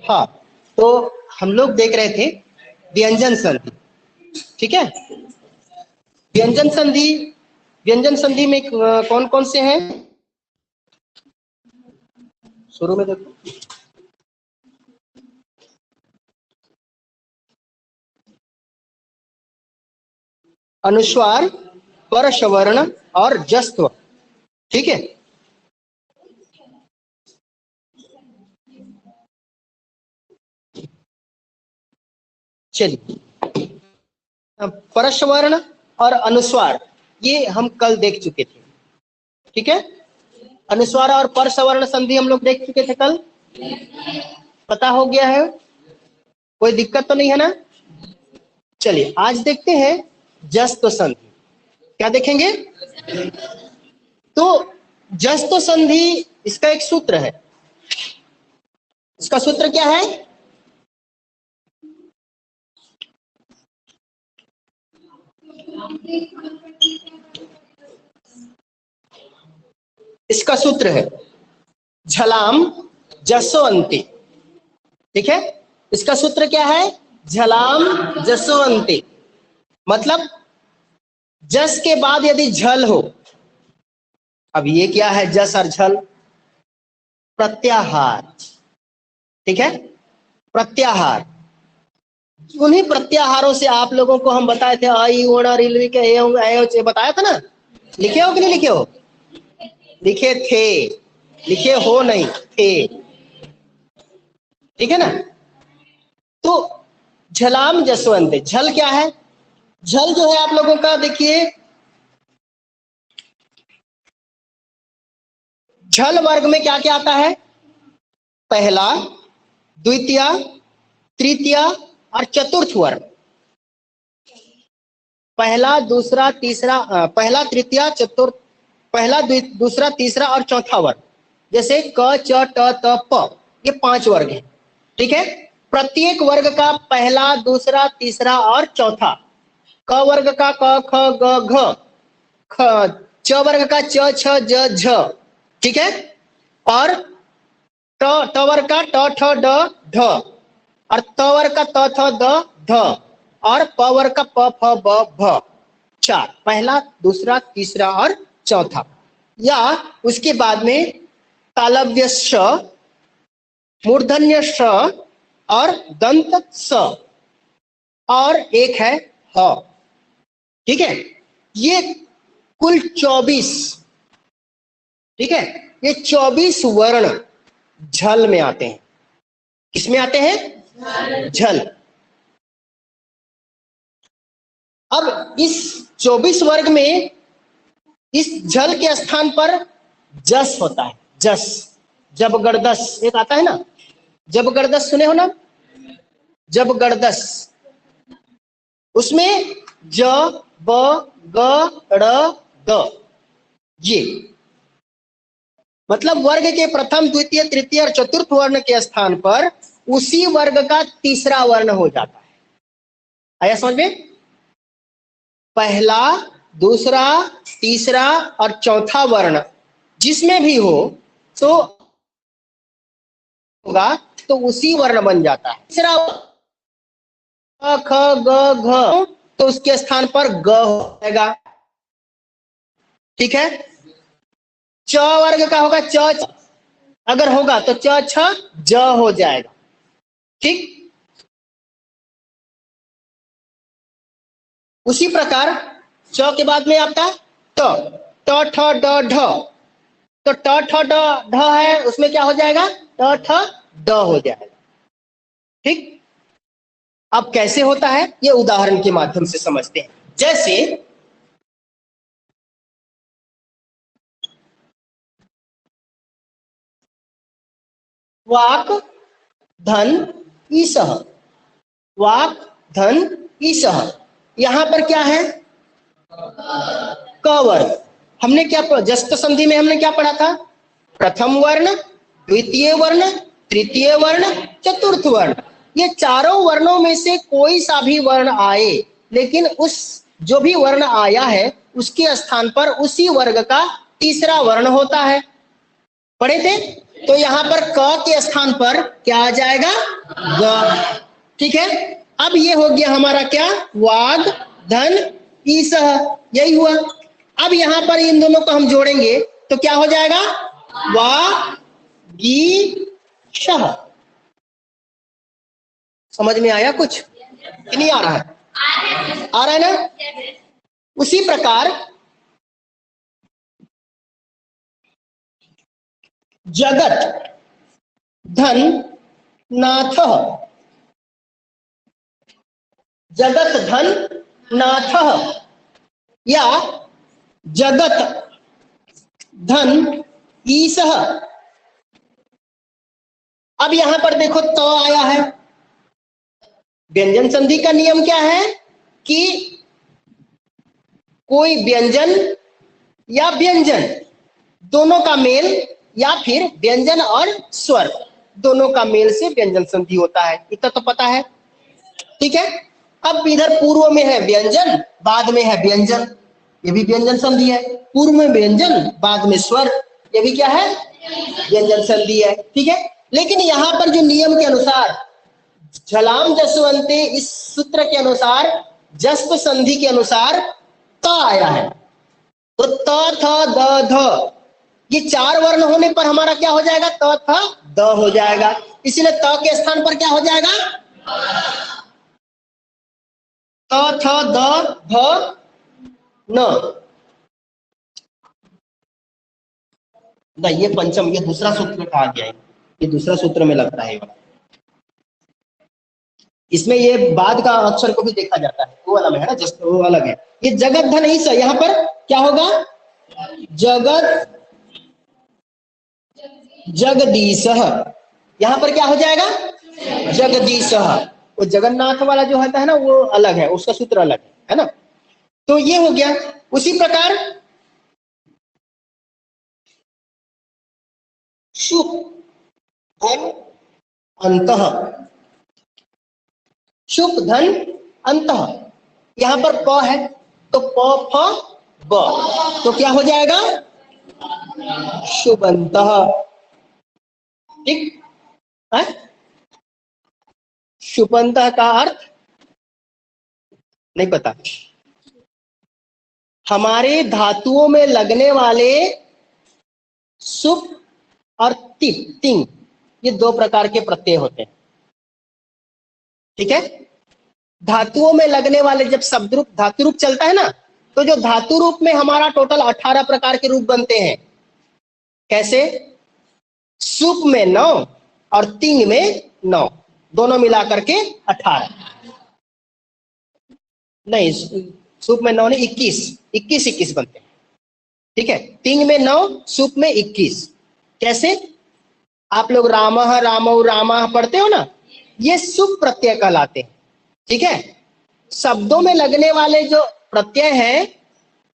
हाँ, तो हम लोग देख रहे थे व्यंजन संधि, ठीक है। व्यंजन संधि में कौन कौन से हैं? शुरू में देखो, अनुस्वार, परसवर्ण और जस्त्व, ठीक है। चलिए, परसवर्ण और अनुस्वार ये हम कल देख चुके थे, ठीक है। अनुस्वार और परसवर्ण संधि हम लोग देख चुके थे कल, पता हो गया है, कोई दिक्कत तो नहीं है ना। चलिए आज देखते हैं जस्त्व संधि। क्या देखेंगे? तो जस्त्व संधि, इसका एक सूत्र है। इसका सूत्र क्या है? इसका सूत्र है झलाम जसोअंति, ठीक है। इसका सूत्र क्या है? झलाम जसोअंति। मतलब जस के बाद यदि झल हो, अब ये क्या है जस और झल? प्रत्याहार, ठीक है, प्रत्याहार। उन्हीं प्रत्याहारों से आप लोगों को हम बताए थे आई ओणा रिलवी के बताया था ना। लिखे हो कि नहीं लिखे हो? लिखे थे, लिखे हो नहीं थे, ठीक है ना। तो झलाम जसवंत, झल क्या है? झल जो है आप लोगों का देखिए, झल वर्ग में क्या क्या आता है? पहला, द्वितीय, तृतीय और चतुर्थ वर्ग। पहला, दूसरा, तीसरा, पहला, तृतीय, चतुर्थ, पहला, दूसरा, तीसरा और चौथा वर्ग। जैसे क, च, ट, त, प, ये 5 वर्ग है, ठीक है। प्रत्येक वर्ग का पहला, दूसरा, तीसरा और चौथा। क वर्ग का क, ख, ग, घ, ख, च वर्ग का च, छ, ज, झ, ठीक है। और ट वर्ग का ट, ठ, ड, ढ, और त वर्ग का त, थ, द, ध, और प वर्ग का प, फ, ब, भ। 4, पहला, दूसरा, तीसरा और चौथा। या उसके बाद में तालव्य श, मूर्धन्य श और दंत स, और एक है ह, ठीक है। ये कुल 24, ठीक है, ये 24 वर्ण झल में आते हैं। किसमें आते हैं? झल। अब इस 24 वर्ग में इस झल के स्थान पर जस होता है। जस, जब गर्दस एक आता है ना, जब गर्दस सुने हो ना, जब गर्दस, उसमें ज, ब, ग, ड़, द, ये मतलब वर्ग के प्रथम, द्वितीय, तृतीय और चतुर्थ वर्ण के स्थान पर उसी वर्ग का तीसरा वर्ण हो जाता है। आया समझ में? पहला, दूसरा, तीसरा और चौथा वर्ण जिसमें भी हो तो होगा तो उसी वर्ण बन जाता है। तीसरा ख, ग, घ, तो उसके स्थान पर ग हो जाएगा, ठीक है। च वर्ग का होगा च, अगर होगा तो च, छ, ज हो जाएगा, ठीक। उसी प्रकार च के बाद में आता है ट, ट, ठ, ड, ढ, तो ट, ठ, ड, ढ है, उसमें क्या हो जाएगा? ट, ठ, ड हो जाएगा, ठीक। अब कैसे होता है ये उदाहरण के माध्यम से समझते हैं। जैसे वाक धन ईसह, वाक धन ईसह, यहां पर क्या है? क वर्ग। हमने क्या जस्त संधि में हमने क्या पढ़ा था? प्रथम वर्ण, द्वितीय वर्ण, तृतीय वर्ण, चतुर्थ वर्ण। ये चारों वर्णों में से कोई सा भी वर्ण आए, लेकिन उस जो भी वर्ण आया है उसके स्थान पर उसी वर्ग का तीसरा वर्ण होता है। पढ़े थे? तो यहां पर क के स्थान पर क्या आ जाएगा? ग। ठीक है, अब ये हो गया हमारा क्या, वाग धन ईसह, यही हुआ। अब यहां पर इन दोनों को हम जोड़ेंगे तो क्या हो जाएगा, वा गी शह। समझ में आया कुछ कि नहीं आ रहा है? आ रहा है ना? उसी प्रकार जगत धन नाथ, जगत धन नाथ या जगत धन ईसह। अब यहां पर देखो त आया है। व्यंजन संधि का नियम क्या है कि कोई व्यंजन या व्यंजन दोनों का मेल या फिर व्यंजन और स्वर दोनों का मेल से व्यंजन संधि होता है, इतना तो पता है। ठीक है, अब इधर पूर्व में है व्यंजन, बाद में है व्यंजन, ये भी व्यंजन संधि है। पूर्व में व्यंजन, बाद में स्वर, ये भी क्या है, व्यंजन संधि है। ठीक है, लेकिन यहां पर जो नियम के अनुसार झलाम जसवंते, इस सूत्र के अनुसार जस्प संधि के अनुसार त आया है। तो त थ द ध, ये चार वर्ण होने पर हमारा क्या हो जाएगा, त थ द हो जाएगा। इसीलिए त के स्थान पर क्या हो जाएगा, त थ द ध न। ये पंचम, ये दूसरा सूत्र कहा गया है, ये दूसरा सूत्र में लगता है। इसमें ये बाद का अक्षर को भी देखा जाता है, वो अलग है ना, जस्ट वो अलग है। ये जगत धन ईश, यहाँ पर क्या होगा, जगत जगदीश, यहाँ पर क्या हो जाएगा, जगदीश। वो जगन्नाथ वाला जो होता है ना, वो अलग है, उसका सूत्र अलग है ना। तो ये हो गया। उसी प्रकार शुभ धन अंतः, शुभ धन अंतः, यहां पर प है तो प फ ब, तो क्या हो जाएगा, शुभंतः। ठीक है, शुभंतः का अर्थ नहीं पता। हमारे धातुओं में लगने वाले सुप और तिप, तिंग, ये दो प्रकार के प्रत्यय होते हैं। ठीक है, धातुओं में लगने वाले जब शब्द रूप धातु रूप चलता है ना, तो जो धातु रूप में हमारा टोटल 18 प्रकार के रूप बनते हैं। कैसे, सुप में 9 और तिंग में 9, दोनों मिलाकर के 18। नहीं, सुप में 9 नहीं, 21 बनते हैं। ठीक है, तिंग में 9, सुप में 21। कैसे, आप लोग रामः रामौ रामाः पढ़ते हो ना, ये सुप प्रत्यय कहलाते हैं। ठीक है, शब्दों में लगने वाले जो प्रत्यय हैं,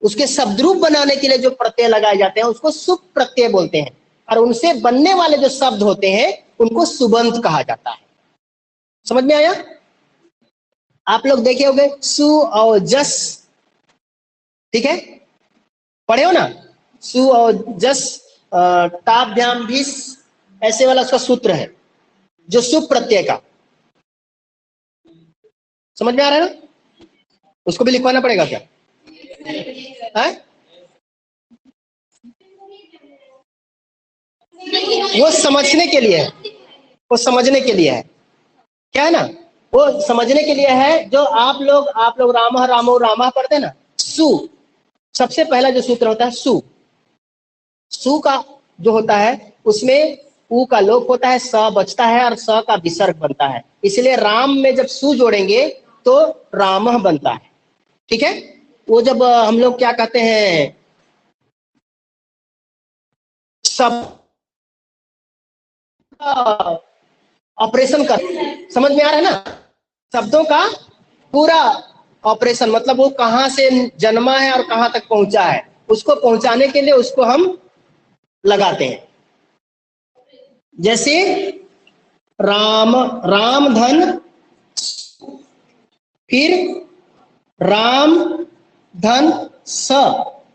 उसके शब्द रूप बनाने के लिए जो प्रत्यय लगाए जाते हैं उसको सुप प्रत्यय बोलते हैं, और उनसे बनने वाले जो शब्द होते हैं उनको सुबंत कहा जाता है। समझ में आया? आप लोग देखे होंगे सु और जस, ठीक है, पढ़े हो ना, सु और जस, ताभ्याम भी, ऐसे वाला उसका सूत्र है जो सुप प्रत्यय का। समझ में आ रहा है ना? उसको भी लिखवाना पड़ेगा क्या है? वो समझने के लिए है, वो समझने के लिए है, क्या है ना, वो समझने के लिए है। जो आप लोग रामः रामौ रामाः पढ़ते हैं ना, सु सबसे पहला जो सूत्र होता है सु, सु का जो होता है उसमें उ का लोप होता है, स बचता है और स का विसर्ग बनता है। इसलिए राम में जब सु जोड़ेंगे तो रामः बनता है। ठीक है, वो जब हम लोग क्या कहते हैं, सब ऑपरेशन कर, समझ में आ रहा है ना, शब्दों का पूरा ऑपरेशन, मतलब वो कहां से जन्मा है और कहां तक पहुंचा है, उसको पहुंचाने के लिए उसको हम लगाते हैं। जैसे राम, राम धन, फिर राम धन स,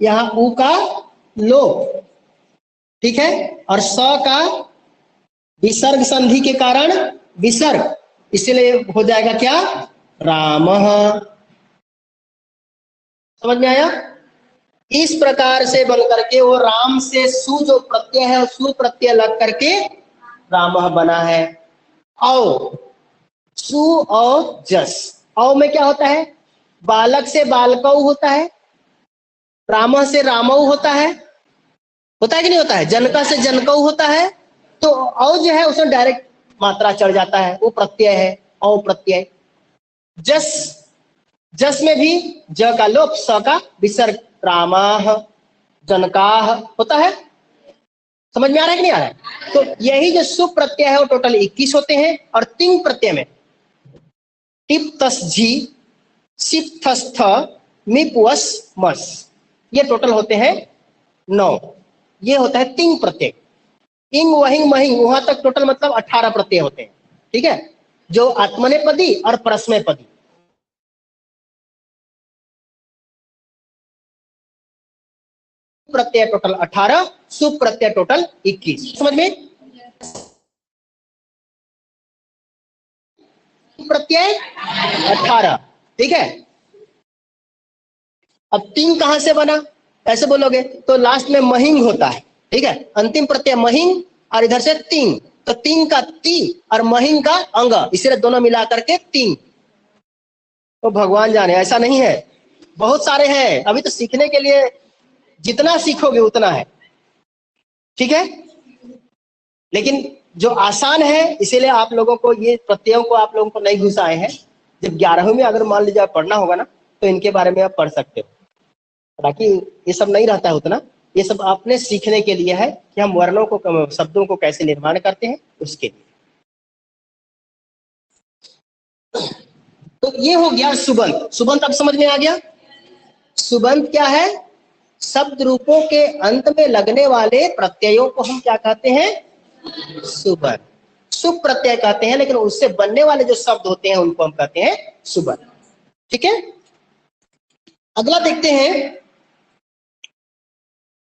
यहां उ का लोप, ठीक है, और स का विसर्ग संधि के कारण विसर्ग, इसलिए हो जाएगा क्या, रामः। समझ में आया? इस प्रकार से बन करके वो राम से सु जो प्रत्यय है, सु प्रत्यय लग करके रामः बना है। औ, सु और जस, औ में क्या होता है, बालक से बालकऊ होता है, रामः से रामऊ होता है कि नहीं होता है, जनका से जनकऊ होता है। तो औ जो है उसमें डायरेक्ट मात्रा चढ़ जाता है, वो प्रत्यय है, औ प्रत्यय। जस, जस में भी ज का लोप, स का विसर्ग, रामाह, जनकाह होता है। समझ में आ रहा है कि नहीं आ रहा है? तो यही जो सुप प्रत्यय है वो टोटल 21 होते हैं। और तिंग प्रत्यय में टिप तस झी, सिप थस थ, मिप वस मस, ये टोटल होते हैं 9। ये होता है तिंग प्रत्यय। इंग वहिंग महिंग वहां तक टोटल मतलब 18 प्रत्यय होते हैं। ठीक है, जो आत्मनेपदी और परस्मैपदी। प्रत्यय टोटल 18, सुप प्रत्यय टोटल 21। समझ में? प्रत्यय 18। ठीक है, अब तिंग कहां से बना, ऐसे बोलोगे तो लास्ट में महिंग होता है। ठीक है, अंतिम प्रत्यय महिंग और इधर से तिंग, तो तिंग का ती और महिंग का अंग, इसलिए दोनों मिला करके तिंग। तो भगवान जाने, ऐसा नहीं है, बहुत सारे हैं। अभी तो सीखने के लिए जितना सीखोगे उतना है। ठीक है, लेकिन जो आसान है, इसीलिए आप लोगों को ये प्रत्ययों को आप लोगों को नहीं घुसाए हैं। जब 11वीं में अगर मान लीजिए पढ़ना होगा ना, तो इनके बारे में आप पढ़ सकते हो। बाकी ये सब नहीं रहता है उतना, ये सब आपने सीखने के लिए है कि हम वर्णों को, शब्दों को कैसे निर्माण करते हैं, उसके लिए। तो ये हो गया सुबंत। सुबंत अब समझ में आ गया? सुबंत क्या है? शब्द रूपों के अंत में लगने वाले प्रत्ययों को हम क्या कहते हैं? सुबंत। सुप प्रत्यय कहते हैं, लेकिन उससे बनने वाले जो शब्द होते हैं उनको हम कहते हैं सुबंत। ठीक है, अगला देखते हैं,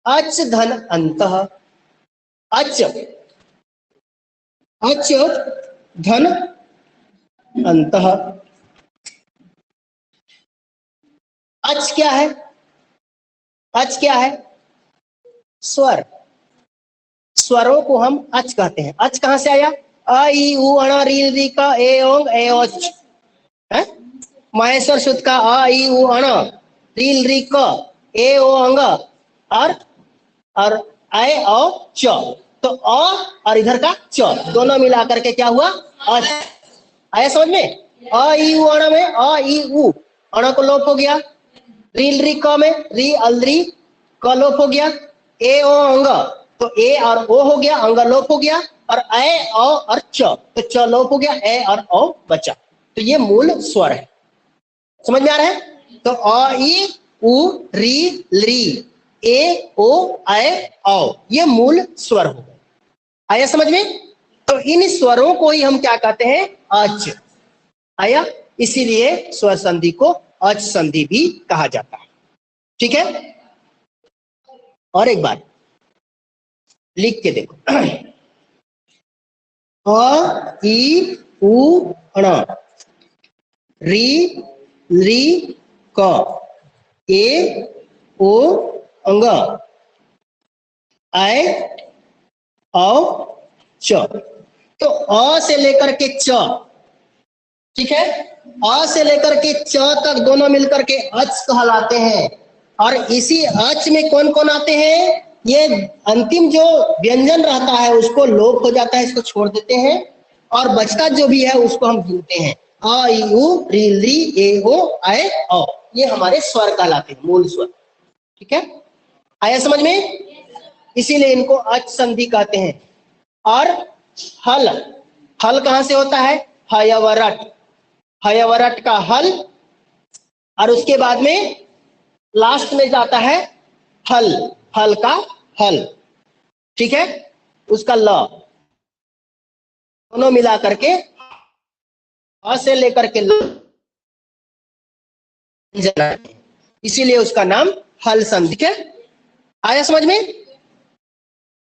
अच धन अंतः। अच, अच धन अंतः। अच क्या है? अच क्या है? स्वर। स्वरों को हम अच कहते हैं। अच कहां से आया? अ ई उ अण री री का ए ओंग ए ओच है। महेश्वर शुद्ध का अ ई उ अण रील री क ए ओ अंग और ए ओ च। तो अ और इधर का च दोनों मिला करके क्या हुआ? अच। आया समझ में? अ ई उ अण में अ ई उ अण को लोप हो गया, रील री क में री अलरी क लोप हो गया, ए ओ अंग तो ए और ओ हो गया, अंग लोप हो गया, और ए ओ और च तो च लोप हो गया, ए और ओ बचा। तो ये मूल स्वर है। समझ में आ रहा है? तो अ ई उ री ली ए ओ ए औ, ये मूल स्वर हो गए। आया समझ में? तो इन स्वरों को ही हम क्या कहते हैं? अच। आया, इसीलिए स्वर संधि को अच संधि भी कहा जाता है। ठीक है, और एक बार लिख के देखो, अ ई उ अण री ली क ए ओ अंग ए औ च। तो अ से लेकर के च, ठीक है, अ से लेकर के च तक दोनों मिलकर के अच कहलाते हैं। और इसी अच में कौन कौन आते हैं? ये अंतिम जो व्यंजन रहता है उसको लोप हो जाता है, इसको छोड़ देते हैं, और बचता जो भी है उसको हम गिनते हैं। अ ई उ री ली ए ओ ए औ, ये हमारे स्वर कहलाते हैं, मूल स्वर। ठीक है, आया समझ में? इसीलिए इनको अच संधि कहते हैं। और हल, हल कहां से होता है? हयवरट, हयवरट का हल, और उसके बाद में लास्ट में जाता है हल, हल का हल। ठीक है, उसका ल, दोनों मिला करके अ से लेकर के ल, इसीलिए उसका नाम हल संधि है। आया समझ में?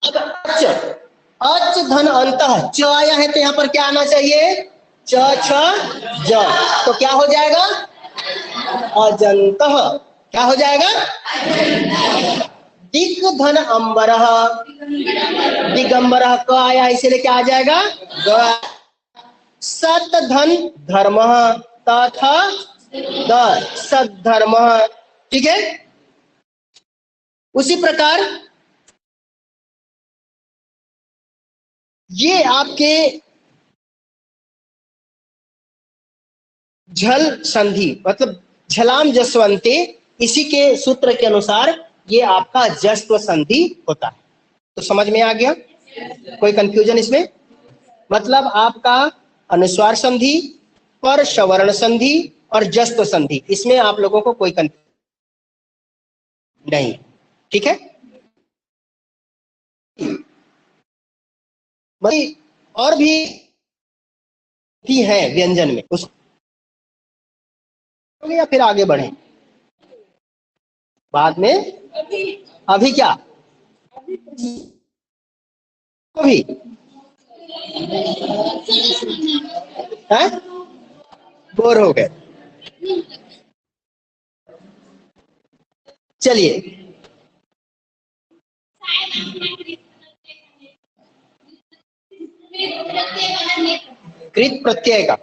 अब अच, अच धन अंतः, च आया है तो यहाँ पर क्या आना चाहिए, च छ ज, तो क्या हो जाएगा, अजंतः। क्या हो जाएगा, दिक धन अंबरः, दिगंबरः क आया इसीलिए क्या आ जाएगा, ग। सत धन धर्मः, तथा द, सत धर्मः। ठीक है, उसी प्रकार ये आपके झल संधि मतलब झलाम जसवंते, इसी के सूत्र के अनुसार ये आपका जस्व संधि होता है। तो समझ में आ गया, कोई कंफ्यूजन इसमें, मतलब आपका अनुस्वार संधि, पर सवर्ण संधि और जस्व संधि, इसमें आप लोगों को कोई कंफ्यूजन नहीं। ठीक है, भाई और भी है व्यंजन में उस, या फिर आगे बढ़े बाद में, अभी क्या, अभी है, बोर हो गए। चलिए, कृत प्रत्यय का